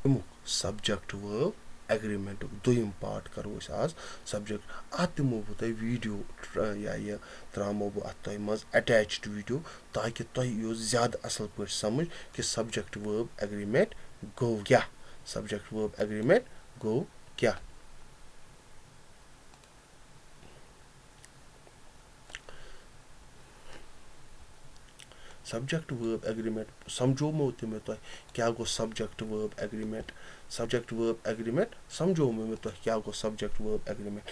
subject verb agreement دویم part करो आज subject ات دمو بہٕ تۄہہِ video یا یہِ ترٛامو بہٕ اتھ تۄہہِ منٛز attached video تاکہِ تۄہہِ یِیو زیادٕ اصل پٲٹھۍ سمجھ کہِ subject verb agreement گوٚو کیٛاہ subject verb agreement گوٚو کیٛاہ subject verb agreement समझोमो तہِ مےٚ تۄہہِ کیٛاہ گوٚو subject verb agreement समझोमो مےٚ تۄہہِ کیٛاہ گوٚو subject verb agreement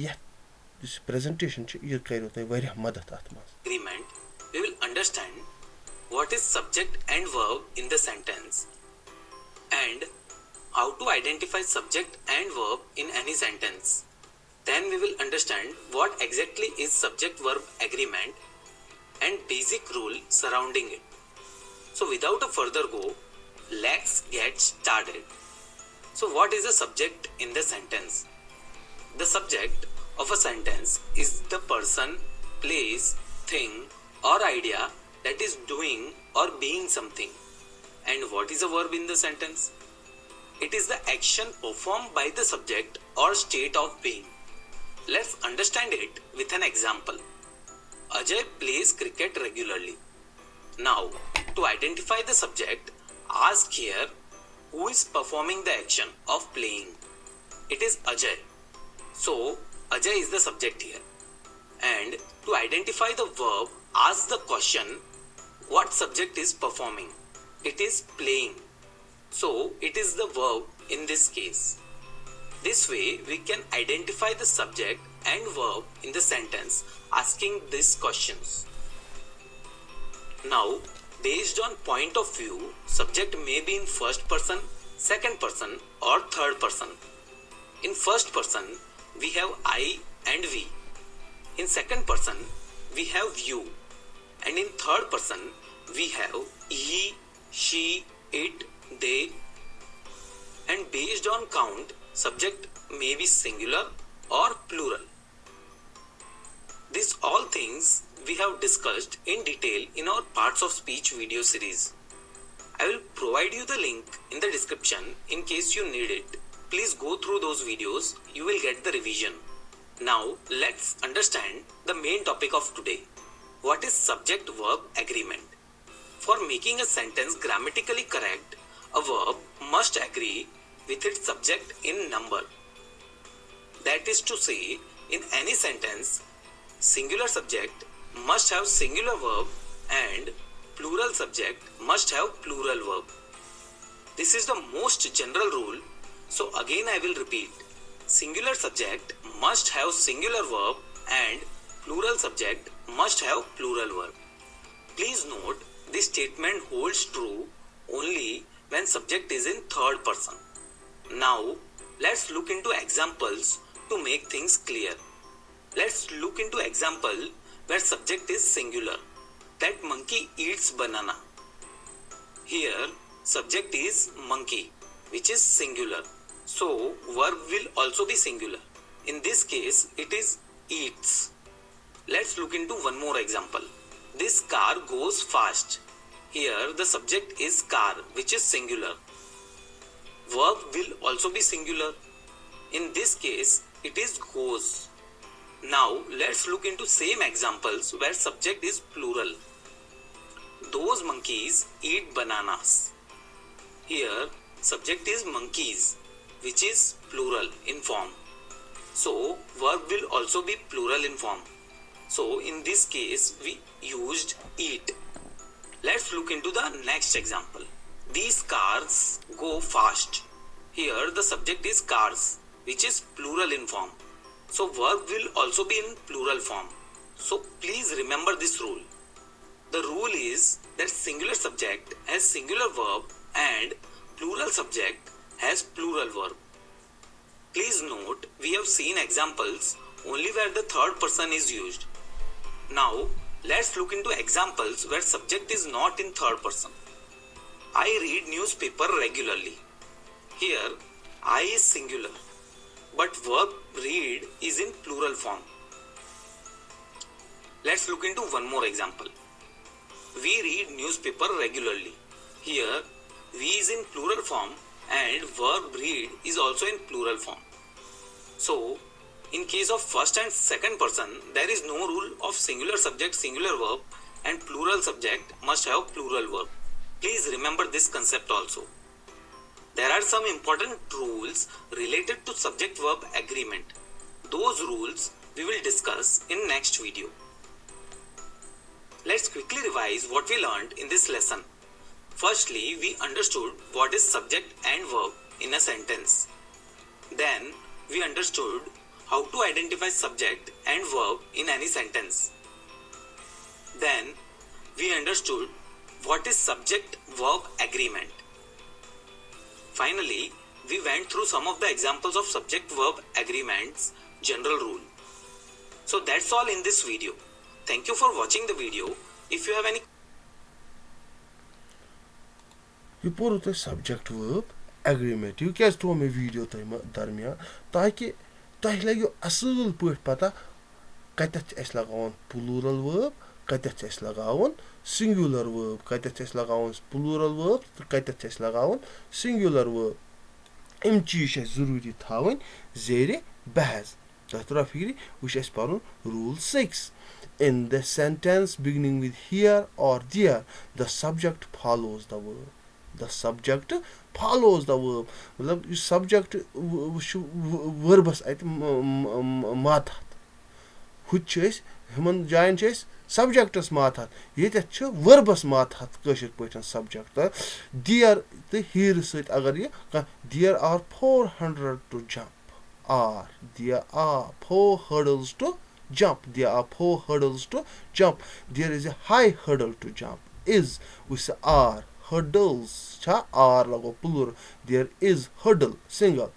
یتھ یُس presentation چھِ یہِ کَریو تۄہہِ واریاہ مدد اتھ منٛز agreement we will understand what is subject and verb in the sentence and how to identify subject and verb in any sentence. Then we will understand what exactly is subject verb agreement and basic rule surrounding it. So without a further go, let's get started. So what is a subject in the sentence? The subject of a sentence is the person, place, thing or idea that is doing or being something. And what is a verb in the sentence? It is the action performed by the subject or state of being. Let's understand it with an example. Ajay plays cricket regularly. Now, to identify the subject, ask here who is performing the action of playing. It is Ajay. So, Ajay is the subject here. And to identify the verb, ask the question what subject is performing. It is playing. So, it is the verb in this case. This way, we can identify the subject and verb in the sentence asking these questions. Now, based on point of view, subject may be in first person, second person or third person. In first person, we have I and we. In second person, we have you. And in third person, we have he, she, it, they. And based on count, subject may be singular or plural. These all things we have discussed in detail in our parts of speech video series. I will provide you the link in the description in case you need it. Please go through those videos, you will get the revision. Now let's understand the main topic of today. What is subject-verb agreement? For making a sentence grammatically correct, a verb must agree with its subject in number. That is to say, in any sentence, singular subject must have singular verb and plural subject must have plural verb. This is the most general rule, so again I will repeat. Singular subject must have singular verb and plural subject must have plural verb. Please note, this statement holds true only when subject is in third person. Now, let's look into examples to make things clear. Let's look into example where subject is singular. That monkey eats banana. Here, subject is monkey, which is singular. So, verb will also be singular. In this case, it is eats. Let's look into one more example. This car goes fast. Here, the subject is car, which is singular. Verb will also be singular. In this case, it is goes. Now, let's look into same examples where subject is plural. Those monkeys eat bananas. Here, subject is monkeys, which is plural in form. So, verb will also be plural in form. So, in this case, we used eat. Let's look into the next example. These cars go fast. Here, the subject is cars, which is plural in form. So, verb will also be in plural form. So, please remember this rule. The rule is that singular subject has singular verb and plural subject has plural verb. Please note, we have seen examples only where the third person is used. Now, let's look into examples where subject is not in third person. I read newspaper regularly. Here, I is singular, but verb read is in plural form. Let's look into one more example. We read newspaper regularly. Here, we is in plural form and verb read is also in plural form. So, in case of first and second person, there is no rule of singular subject, singular verb, and plural subject must have plural verb. Please remember this concept also. There are some important rules related to subject verb agreement. Those rules we will discuss in next video. Let's quickly revise what we learned in this lesson. Firstly, we understood what is subject and verb in a sentence. Then, we understood how to identify subject and verb in any sentence. Then, we understood what is subject-verb agreement. Finally, we went through some of the examples of subject-verb agreements general rule. So that's all in this video. Thank you for watching the video. If you have any ये पोरो तो subject verb agreement you क्या तो मैं video दरमियान ताकि तह लगे असल पे पता कतथ लगावन प्लूरल वर्ब कतथ लगावन सिंगुलर वर्ब कतथ लगावन प्लूरल वर्ब तो कतथ लगावन सिंगुलर वर्ब इम चीज जरूरी थावन जेरे बहस तह तरह फिक्री वह पढ़ rule 6 in the sentence beginning with here or there the subject follows the verb. The subject follows the verb. मतलब यह subject verbs अत माथात हुत हमन जायन subjectस माथात ये verbs माथात कशर पे subject there तो here सत अगर ये there are 400 to jump or there are 4 hurdles to jump. There are 4 hurdles to jump. There is a high hurdle to jump. Is with are hurdles. Are lago plural. There is hurdle single.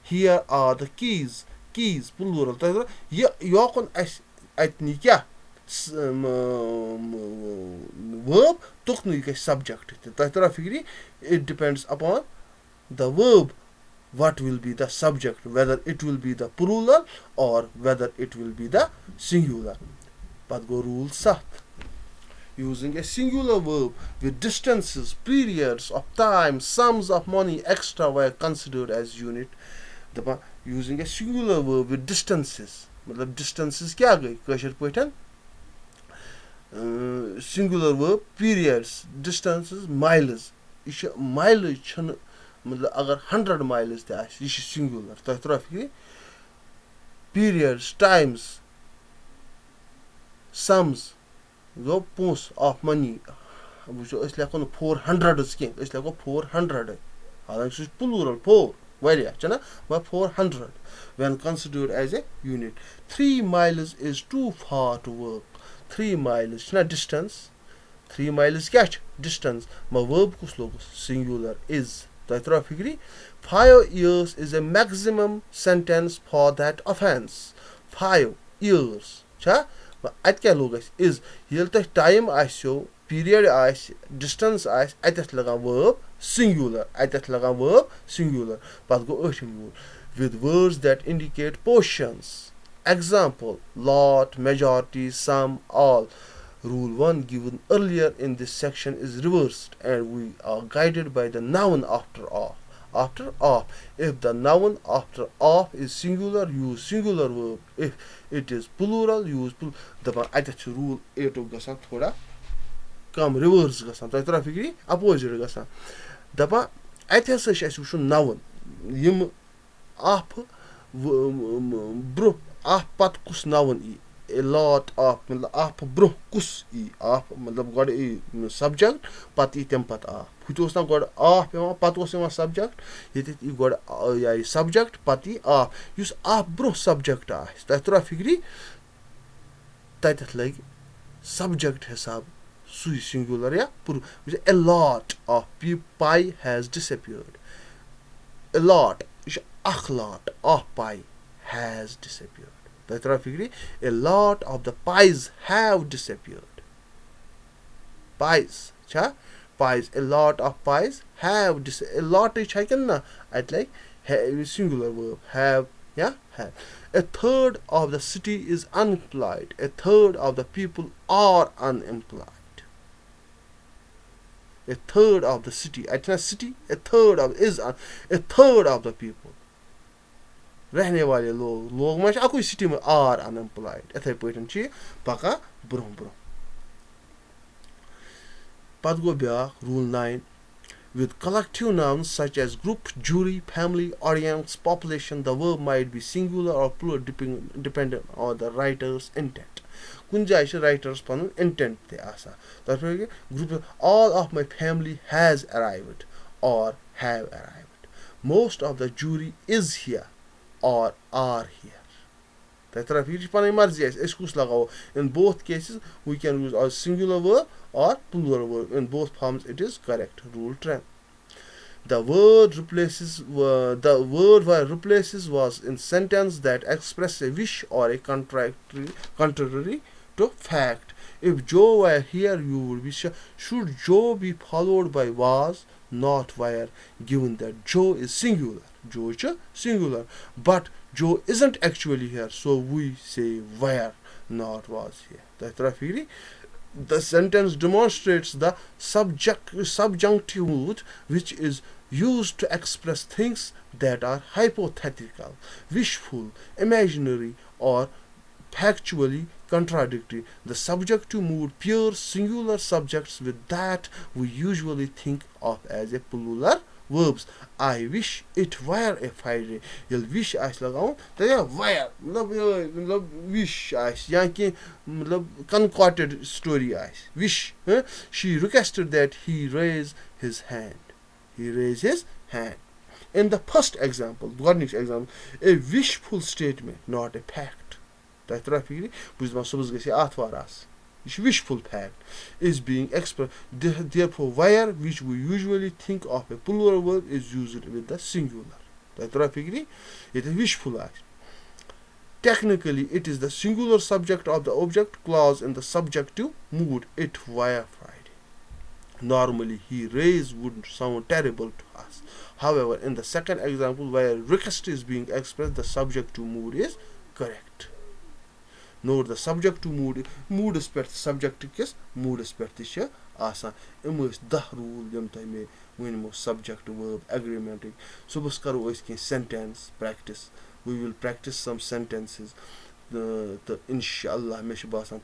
Here are the keys. Keys plural. Ya kon atni kya verb tukni ke subject. It depends upon the verb. What will be the subject, whether it will be the plural or whether it will be the singular. But go rule 7. Using a singular verb with distances, periods of time, sums of money, extra were considered as unit. Using a singular verb with distances. मतलब distances क्या गई कशर पठन singular verb periods distances miles ये mileage मतलब अगर 100 miles यह singular तह तरह फिक्री periods times sums गो पोस ऑफ मनी वो लेखो 400 कह लेखो 400 हालांकि प्लूरल 4 वारिया चना 400 when considered as a unit. 3 miles is too far to work. 3 miles ना distance 3 miles क्या distance मा verb कुछ लोग singular is. 5 years is a maximum sentence for that offense. 5 years. At क्या लोग is ये तो time iso period ice distance ice अतः लगा verb singular अतः लगा verb singular पद गो rule with words that indicate portions. Example: lot, majority, some, all. Rule 1 given earlier in this section is reversed and we are guided by the noun after of. After of, if the noun after of is singular, use singular verb. If it is plural, use plural. दपा अतः rule 8 गसान थोड़ा कम reverse गसान तो तरह फिक्री opposite गसान दपा अतः से वुचुन noun यम आप bro आप पत कुस noun E a lot of मतलब आप ब्रो कुस ई आप मतलब गॉड ई subject पत ई तम पत आप हुत ओस ना गॉड आप यवं पत ओस यवं subject ये ई गॉड या subject पत ई आप युस आप ब्रो subject आस त तरा फिक्री तत लग subject हिसाब सुई singular या पुर a lot of pie has disappeared. A lot a lot of pie has disappeared. A lot of the pies have disappeared. Pies, pies. A lot of pies have disappeared. A lot is I'd like singular verb have. Have. A third of the city is unemployed. A third of the people are unemployed. a third of the city. At a city, a third of the people. रहने वाले लोग मा अकु city में are unemployed इथे पे पका bro bro पत गो ब्या rule 9 with collective nouns such as group, jury, family, audience, population, the verb might be singular or plural depending on the writer's intent. Kun jai writers panun intent te asa. Group all of my family has arrived or have arrived. Most of the jury is here or are here. In both cases, we can use a singular verb or plural verb. In both forms, it is correct. Rule 10. The word replaces was in sentence that express a wish or a contrary to fact. If Joe were here, you would be sure. Should Joe be followed by was, not were, given that Joe is singular? Joe is singular. But Joe isn't actually here, so we say were, not was here. The sentence demonstrates the subjunctive mood, which is used to express things that are hypothetical, wishful, imaginary, or factually contradictory. The subjunctive mood pairs singular subjects with that we usually think of as a plural verbs. I wish it were a Friday. Yel wish आस लगाऊं तो ये were मतलब wish आस यहाँ की मतलब concocted story us wish. She requested that he raise his hand. He raised his hand. In the first example, a wishful statement, not a fact. That rapidly, wishful fact is being expressed. Therefore, where, which we usually think of a plural verb, is used with the singular. That rapidly, it is wishful act. Technically, it is the singular subject of the object clause in the subjunctive mood. It were Friday. Normally, he raised would sound terrible to us. However, in the second example, where request is being expressed, the subjunctive mood is correct. Note the subjunctive mood is pet subjunctive kis mood is pet tisha asa. Imus dah rule yam time when subject verb agreement. So bus karo is sentence practice. We will practice some sentences. The inshallah mesh basan